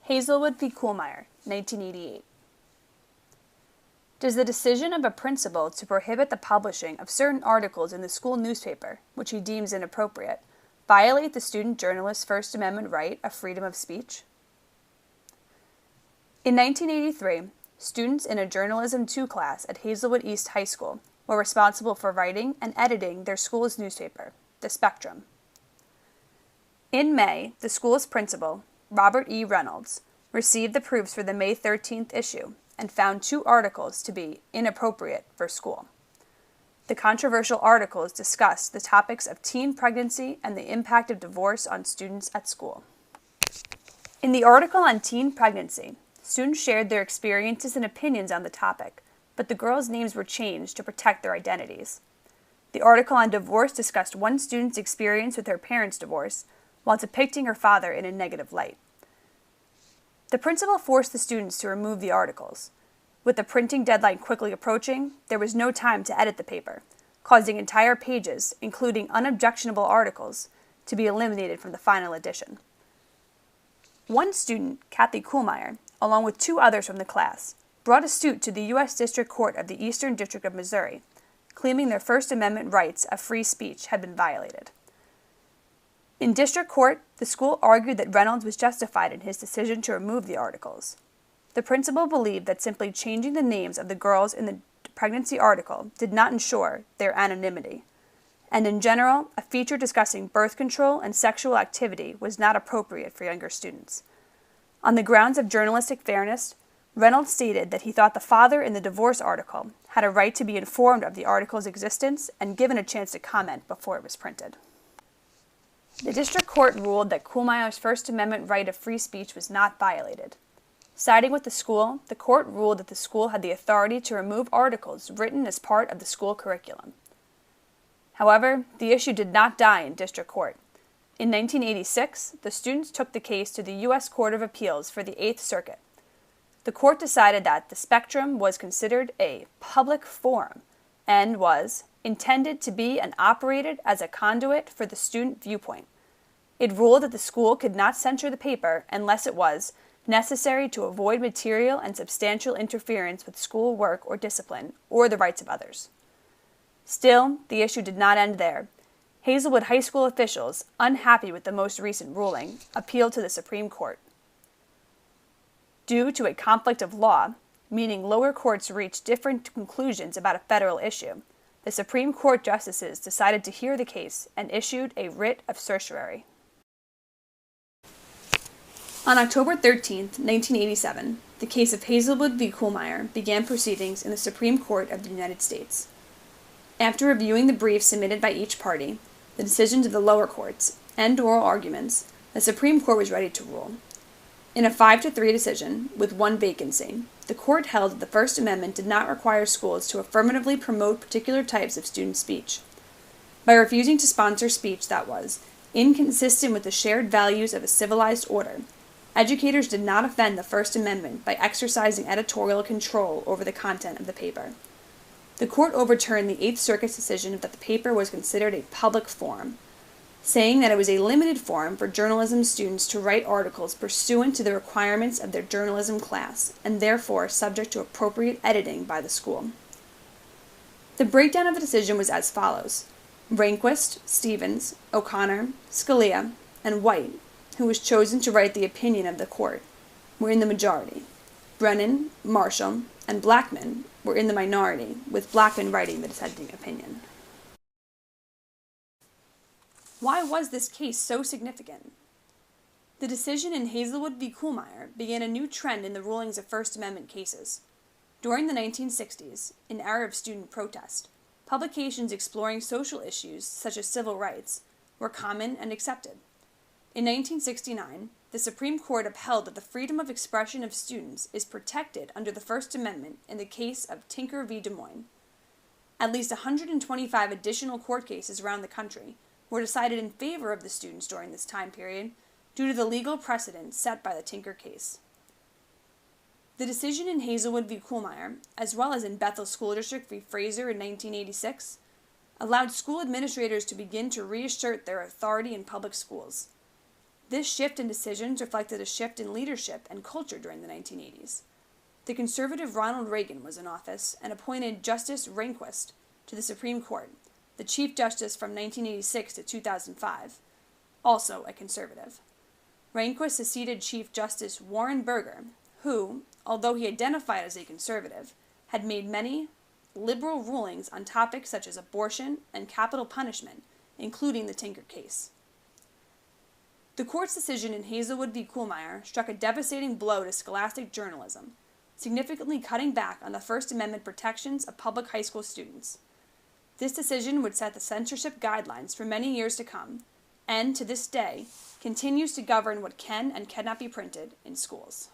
Hazelwood v. Kuhlmeier, 1988. Does the decision of a principal to prohibit the publishing of certain articles in the school newspaper, which he deems inappropriate, violate the student journalist's First Amendment right of freedom of speech? In 1983, students in a Journalism II class at Hazelwood East High School were responsible for writing and editing their school's newspaper, The Spectrum. In May, the school's principal, Robert E. Reynolds, received the proofs for the May 13th issue and found 2 articles to be inappropriate for school. The controversial articles discussed the topics of teen pregnancy and the impact of divorce on students at school. In the article on teen pregnancy, students shared their experiences and opinions on the topic, but the girls' names were changed to protect their identities. The article on divorce discussed one student's experience with her parents' divorce, while depicting her father in a negative light. The principal forced the students to remove the articles. With the printing deadline quickly approaching, there was no time to edit the paper, causing entire pages, including unobjectionable articles, to be eliminated from the final edition. One student, Kathy Kuhlmeier, along with 2 others from the class, brought a suit to the U.S. District Court of the Eastern District of Missouri, claiming their First Amendment rights of free speech had been violated. In district court, the school argued that Reynolds was justified in his decision to remove the articles. The principal believed that simply changing the names of the girls in the pregnancy article did not ensure their anonymity, and in general, a feature discussing birth control and sexual activity was not appropriate for younger students. On the grounds of journalistic fairness, Reynolds stated that he thought the father in the divorce article had a right to be informed of the article's existence and given a chance to comment before it was printed. The district court ruled that Kuhlmeier's First Amendment right of free speech was not violated. Siding with the school, the court ruled that the school had the authority to remove articles written as part of the school curriculum. However, the issue did not die in district court. In 1986, the students took the case to the U.S. Court of Appeals for the 8th Circuit. The court decided that the Spectrum was considered a public forum and was intended to be and operated as a conduit for the student viewpoint. It ruled that the school could not censure the paper unless it was necessary to avoid material and substantial interference with school work or discipline, or the rights of others. Still, the issue did not end there. Hazelwood High School officials, unhappy with the most recent ruling, appealed to the Supreme Court. Due to a conflict of law, meaning lower courts reached different conclusions about a federal issue, the Supreme Court justices decided to hear the case and issued a writ of certiorari. On October 13, 1987, the case of Hazelwood v. Kuhlmeier began proceedings in the Supreme Court of the United States. After reviewing the briefs submitted by each party, the decisions of the lower courts, and oral arguments, the Supreme Court was ready to rule. In a 5-3 decision, with 1 vacancy, the court held that the First Amendment did not require schools to affirmatively promote particular types of student speech. By refusing to sponsor speech that was inconsistent with the shared values of a civilized order, educators did not offend the First Amendment by exercising editorial control over the content of the paper. The court overturned the 8th Circuit's decision that the paper was considered a public forum, saying that it was a limited forum for journalism students to write articles pursuant to the requirements of their journalism class, and therefore subject to appropriate editing by the school. The breakdown of the decision was as follows. Rehnquist, Stevens, O'Connor, Scalia, and White, who was chosen to write the opinion of the court, were in the majority. Brennan, Marshall, and Blackmun were in the minority, with Blackmun writing the dissenting opinion. Why was this case so significant? The decision in Hazelwood v. Kuhlmeier began a new trend in the rulings of First Amendment cases. During the 1960s, an era of student protest, publications exploring social issues such as civil rights were common and accepted. In 1969, the Supreme Court upheld that the freedom of expression of students is protected under the First Amendment in the case of Tinker v. Des Moines. At least 125 additional court cases around the country were decided in favor of the students during this time period due to the legal precedent set by the Tinker case. The decision in Hazelwood v. Kuhlmeier, as well as in Bethel School District v. Fraser in 1986, allowed school administrators to begin to reassert their authority in public schools. This shift in decisions reflected a shift in leadership and culture during the 1980s. The conservative Ronald Reagan was in office and appointed Justice Rehnquist to the Supreme Court, the Chief Justice from 1986 to 2005, also a conservative. Rehnquist succeeded Chief Justice Warren Burger, who, although he identified as a conservative, had made many liberal rulings on topics such as abortion and capital punishment, including the Tinker case. The court's decision in Hazelwood v. Kuhlmeier struck a devastating blow to scholastic journalism, significantly cutting back on the First Amendment protections of public high school students. This decision would set the censorship guidelines for many years to come, and to this day, continues to govern what can and cannot be printed in schools.